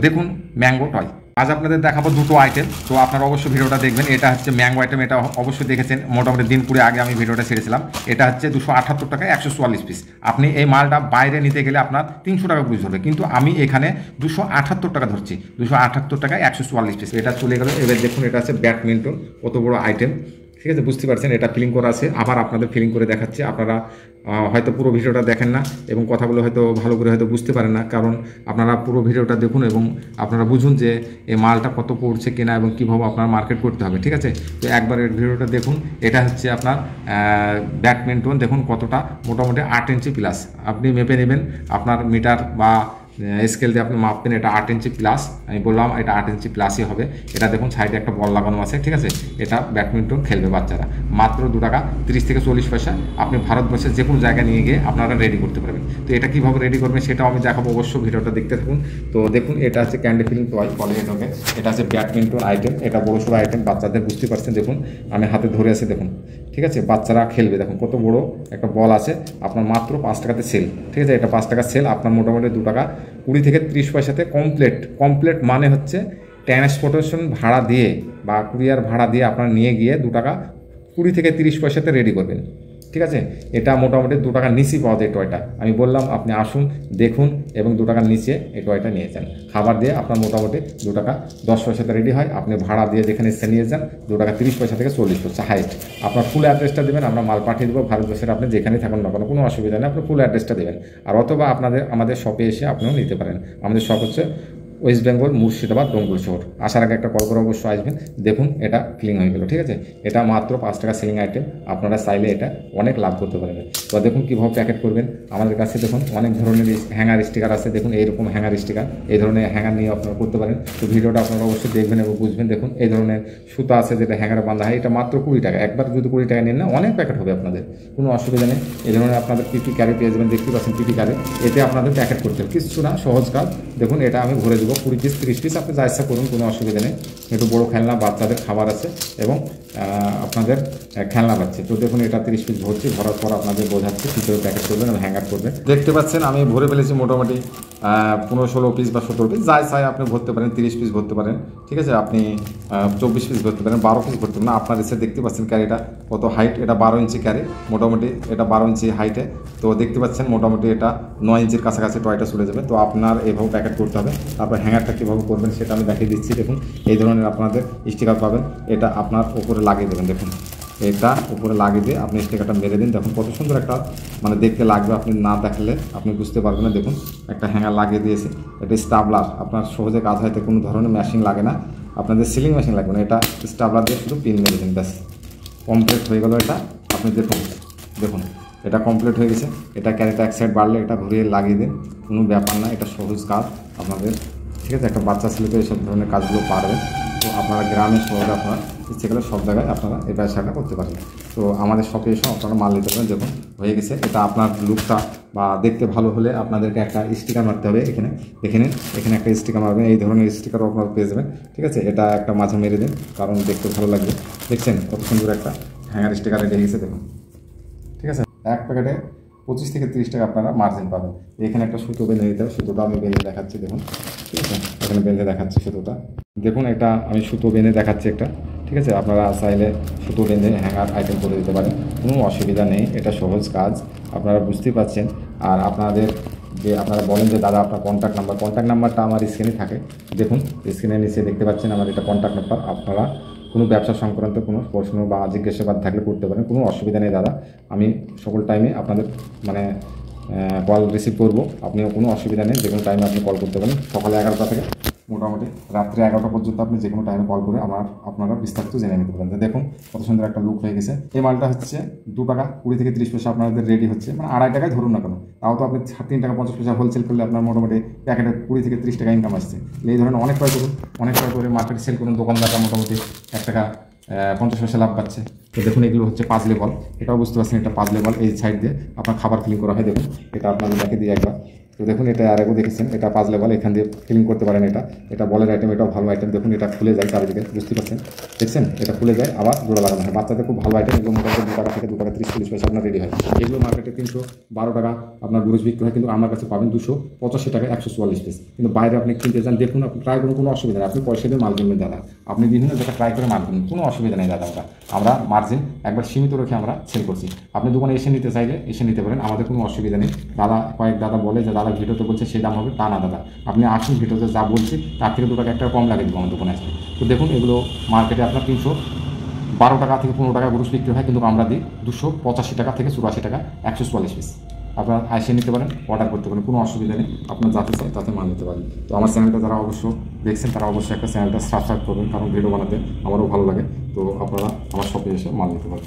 দেখুন mango toy. আজ আপনাদের দেখাবো দুটো আইটেম, তো আপনারা অবশ্যই ভিডিওটা দেখবেন। এটা হচ্ছে ম্যাঙ্গো আইটেম, এটা অবশ্যই দেখেছেন, মোটামুটি দিনপুরে আগে আমি ভিডিওটা ছেড়েছিলাম। এটা হচ্ছে 278 টাকায় 144 পিস। আপনি এই মালটা বাইরে নিতে গেলে আপনার 300 টাকা পিস ধরবে, কিন্তু আমি এখানে 278 টাকা ধরছি, 278 টাকায় 144 পিস। এটা চলে গেল। এবার দেখুন এটা হচ্ছে ব্যাডমিন্টন, কত বড় আইটেম, ঠিক আছে, বুঝতে পারছেন। এটা ফিলিং করা আছে, আবার আপনাদের ফিলিং করে দেখাচ্ছে। আপনারা হয়তো পুরো ভিডিওটা দেখেন না এবং কথাগুলো হয়তো ভালো করে হয়তো বুঝতে পারেন না, কারণ আপনারা পুরো ভিডিওটা দেখুন এবং আপনারা বুঝুন যে এই মালটা কত পড়ছে কেনা এবং কীভাবে আপনার মার্কেট করতে হবে, ঠিক আছে। তো একবার এর ভিডিওটা দেখুন। এটা হচ্ছে আপনার ব্যাডমিন্টন, দেখুন কতটা, মোটামুটি 8 ইঞ্চি প্লাস। আপনি মেপে নেবেন আপনার মিটার বা স্কেল দিয়ে আপনি মাপবেন। এটা 8 ইঞ্চি প্লাস, আমি বললাম এটা 8 ইঞ্চি প্লাসই হবে। এটা দেখুন সাইডে একটা বল লাগানো আছে, ঠিক আছে। এটা ব্যাডমিন্টন খেলবে বাচ্চারা, মাত্র 2 টাকা 30 থেকে 40 পয়সা। আপনি ভারতবর্ষের যে কোনো জায়গায় নিয়ে গিয়ে আপনারা রেডি করতে পারবেন। তো এটা কীভাবে রেডি করবেন সেটাও আমি দেখাবো, অবশ্যই ভিডিওটা দেখতে থাকুন। তো দেখুন এটা হচ্ছে ক্যান্ডি ফিলিং টয় বলে এটাকে। এটা হচ্ছে ব্যাডমিন্টন আইটেম, এটা বড় সড়ো আইটেম, বাচ্চাদের, বুঝতে পারছেন। দেখুন আমি হাতে ধরে আছি, দেখুন, ঠিক আছে, বাচ্চারা খেলবে। দেখুন কত বড় একটা বল আছে, আপনার মাত্র 5 টাকাতে সেল, ঠিক আছে। এটা 5 টাকা সেল, আপনার মোটামুটি 2 টাকা 20 থেকে 30 পয়সাতে কমপ্লিট মানে হচ্ছে ট্রান্সপোর্টেশন ভাড়া দিয়ে বা কুরিয়ার ভাড়া দিয়ে আপনার নিয়ে গিয়ে 2 টাকা 20 থেকে 30 পয়সাতে রেডি করবেন, ঠিক আছে। এটা মোটামুটি 2 টাকার নিচেই পাওয়া যায় টয়টা। আমি বললাম আপনি আসুন দেখুন এবং 2 টাকার নিচে এই টয়টা নিয়ে যান। খাবার দিয়ে আপনার মোটামুটি 2 টাকা 10 পয়সাতে রেডি হয়। আপনি ভাড়া দিয়ে যেখানে এসে নিয়ে যান 2 টাকা 30 পয়সা থেকে 40 পয়সা হাইস্ট। আপনার ফুল অ্যাড্রেসটা দেবেন, আমরা মাল পাঠিয়ে দেবো ভারতবর্ষের আপনি যেখানে থাকুন না কোনো অসুবিধা নেই। আপনি ফুল অ্যাড্রেসটা দেবেন, আর অথবা আমাদের শপে এসে আপনিও নিতে পারেন। আমাদের শপ হচ্ছে ওয়েস্ট বেঙ্গল, মুর্শিদাবাদ, ডোমগুল শহর। আসার আগে একটা কল করে অবশ্যই আসবেন। দেখুন এটা ফিলিং হয়ে গেল, ঠিক আছে। এটা মাত্র 5 টাকা সেলিং আইটেম, আপনারা চাইলে এটা অনেক লাভ করতে পারবেন। তো দেখুন কীভাবে প্যাকেট করবেন। আমাদের কাছে দেখুন অনেক ধরনের হ্যাঙ্গার স্টিকার আছে, দেখুন এইরকম হ্যাঙ্গার স্টিকার, এই ধরনের হ্যাঙ্গার নিয়ে আপনারা করতে পারেন। তো ভিডিওটা আপনারা অবশ্যই দেখবেন এবং বুঝবেন। দেখুন এই ধরনের সুতা আছে যেটা হ্যাঙ্গারে বাঁধা হয়, এটা মাত্র 20 টাকা। একবার যদি 20 টাকা নেন না, অনেক প্যাকেট হবে আপনাদের, কোনো অসুবিধা নেই। এই ধরনের আপনাদের পিপি ক্যারি পেয়ে যাবেন, দেখতে পাচ্ছেন পিপি ক্যারি। এতে আপনাদের প্যাকেট করতে হবে, কিছু না, সহজ কাজ। দেখুন এটা আমি ভরে দেবো 20 পিস 30 পিস, আপনি যা ইচ্ছা করুন, কোনো অসুবিধা নেই। একটু বড়ো খেলনা, বাচ্চাদের খাবার আছে এবং আপনাদের খেলনা পাচ্ছে। তো দেখুন এটা 30 পিস ভরছি, ভরার পর আপনাদের বোঝাচ্ছে কী করে প্যাকেট করবেন এবং হ্যাঙ্গার করবেন। দেখতে পাচ্ছেন আমি ভরে ফেলেছি মোটামুটি 15-16 পিস বা 17 পিস, যাই চাই আপনি ভরতে পারেন। 30 পিস ভরতে পারেন, ঠিক আছে। আপনি 24 পিস ভরতে পারেন, 12 পিস ভরতে পারেন। আপনার এসে দেখতে পাচ্ছেন ক্যারিটা কত হাইট, এটা 12 ইঞ্চি ক্যারি, মোটামুটি এটা 12 ইঞ্চি হাইটে। তো দেখতে পাচ্ছেন মোটামুটি এটা 9 ইঞ্চির কাছাকাছি টয়টা চলে যাবে। তো আপনার এইভাবে প্যাকেট করতে হবে। তারপর হ্যাঙ্গারটা কীভাবে করবেন সেটা আমি দেখিয়ে দিচ্ছি। দেখুন এই ধরনের আপনাদের স্টিকার পাবেন, এটা আপনার উপরে লাগিয়ে দেবেন। দেখুন এটা উপরে লাগিয়ে দিয়ে আপনি স্টিকারটা মেরে দিন। দেখুন কত সুন্দর একটা মানে দেখতে লাগবে, আপনি না দেখলে আপনি বুঝতে পারবেন না। দেখুন একটা হ্যাঙ্গার লাগিয়ে দিয়েছে, এটা স্টাবলার, আপনার সহজে কাজ হয়তো কোনো ধরনের মেশিন লাগে না, আপনাদের সিলিং মেশিন লাগবে না। এটা স্টাবলার দিয়ে শুধু পিন মেরে দিন, ব্যাস কমপ্লিট হয়ে গেল। এটা আপনি দেখুন এটা কমপ্লিট হয়ে গেছে। এটা ক্যারিটা এক সাইড বাড়লে এটা ঘুরিয়ে লাগিয়ে দিন, কোনো ব্যাপার না, এটা সহজ কাজ আপনাদের, ঠিক আছে। একটা বাচ্চা ছেলে তো এইসব ধরনের কাজগুলো পারবেন। তো আপনারা গ্রামে শহরে আপনারা ইচ্ছে করলে সব জায়গায় আপনারা এই ব্যবসাটা করতে পারেন। তো আমাদের শপে এসেও আপনারা মাল নিতে পারেন। দেখুন হয়ে গেছে। এটা আপনার লুকটা বা দেখতে ভালো হলে আপনাদেরকে একটা স্টিকার মারতে হবে। এখানে একটা স্টিকার মারবেন, এই ধরনের স্টিকারও আপনারা পেয়ে যাবেন, ঠিক আছে। এটা একটা মাঝে মেরে দিন, কারণ দেখতে ভালো লাগবে। দেখছেন কত সুন্দর একটা হ্যাঙ্গার স্টিকার রেডি হয়ে গেছে, দেখুন, ঠিক আছে। এক প্যাকেটে 25 থেকে 30 টাকা আপনারা মার্জিন পাবেন। এখানে একটা সুতো বেঁধে দিতে হবে, সুতোটা আমি বেঁধে দেখাচ্ছি, দেখুন, ঠিক আছে। এখানে বেঁধে দেখাচ্ছি সুতোটা, দেখুন এটা আমি সুতো বেঁধে দেখাচ্ছি একটা, ঠিক আছে। আপনারা চাইলে সুতো বেঁধে হ্যাঙ্গার আইটেম করে দিতে পারেন, কোনো অসুবিধা নেই, এটা সহজ কাজ, আপনারা বুঝতেই পারছেন। আর আপনাদের যে আপনারা বলেন যে দাদা আপনার কন্ট্যাক্ট নাম্বারটা আমার স্ক্রিনে থাকে, দেখুন স্ক্রিনের নিচে দেখতে পাচ্ছেন আমার এটা কন্ট্যাক্ট নাম্বার। আপনারা কোনো ব্যবসা সংক্রান্ত কোনো প্রশ্ন বা জিজ্ঞাসাবাদ থাকলে করতে পারেন, কোনো অসুবিধা নেই দাদা। আমি সকল টাইমে আপনাদের মানে কল রিসিভ করবো, আপনিও কোনো অসুবিধা নেই, যে কোনো টাইমে আপনি কল করতে পারেন। সকালে 11টা থেকে মোটামুটি রাত্রে 11টা পর্যন্ত আপনি যে কোনো টাইমে কল করে আপনারা বিস্তারিত জেনে নিতে পারেন। দেখুন কত সুন্দর একটা লুক হয়ে গেছে। এই মালটা হচ্ছে 2 টাকা 20 থেকে 30 পয়সা আপনাদের রেডি হচ্ছে, মানে 2.5 টাকায় ধরুন না কেন, তাও তো আপনি 3 টাকা 50 পয়সা হোলসেল করলে আপনার মোটামুটি প্যাকেটে 20 থেকে 30 টাকা ইনকাম আসছে। এই ধরনের অনেক ক্রয় করুন, অনেক ক্রয় করে মার্কেটে সেল করুন, দোকানদাররা মোটামুটি 1 টাকা 50 পয়সা লাভ পাচ্ছে। তো দেখুন এগুলো হচ্ছে পাজলে বল, এটাও বুঝতে পারছেন এটা পাজলে বল। এই সাইড দিয়ে আপনার খাবার ফিলিং করা হয়, দেখুন এটা আপনাদের দেখে দিয়ে একবার, তো দেখুন এটা আর আগেও দেখেছেন, এটা 5 লেভেল, এখান দিয়ে ফিলিং করতে পারেন। এটা বলের আইটেম, এটাও ভালো আইটেম। দেখুন এটা খুলে যায় চারিদিকে, বুঝতে পারছেন, দেখছেন এটা খুলে যায়, আবার জোড়া লাগানো হয়। বাচ্চাদের খুব ভালো আইটেম, এগুলো মোটামুটি 2 টাকা থেকে 2 টাকা 30-40 পয়সা আপনার রেডি হয়। এগুলো মার্কেটে 312 টাকা আপনার গুরুজ বিক্রি হয়, কিন্তু আমার কাছে পাবেন 285 টাকা 144 পিস। কিন্তু বাইরে আপনি কিনতে যান, দেখুন আপনি ট্রাই করুন, কোনো অসুবিধা নেই। আপনি পয়সা দিয়ে মাল কিনবেন দাদা, আপনি বিভিন্ন জায়গায় ট্রাই করে মাল কিনুন, কোনো অসুবিধা নেই দাদা। আমরা মার্জিন একবার সীমিত রেখে আমরা সেল করছি। আপনি দোকানে এসে নিতে চাইলে এসে নিতে পারেন, আমাদের কোনো অসুবিধা নেই। দাদা কয়েক দাদা বলে যে দাদা ভিডিওতে বলছে সেই দাম হবে, তা না দাদা, আপনি আসুন, ভিডিওতে যা বলছি তার থেকে 2 টাকা 1 টাকা কম লাগে দেবো আমার দোকানে আসলে। তো দেখুন এগুলো মার্কেটে আপনার 312 টাকা থেকে 15 টাকা গুরুজ বিক্রি হয়, কিন্তু আমরা দিই 285 টাকা থেকে 84 টাকা 144 পিস। আপনারা এসে নিতে পারেন, অর্ডার করতে পারেন, কোনো অসুবিধা নেই। আপনার যাতে চাই তাতে মাল নিতে পারেন। তো আমার চ্যানেলটা যারা অবশ্য দেখছেন তারা অবশ্যই একটা চ্যানেলটা সাবস্ক্রাইব করবেন, কারণ ভিডিও বানাতে আমারও ভালো লাগে। তো আপনারা আমার শপে এসে মাল নিতে পারেন।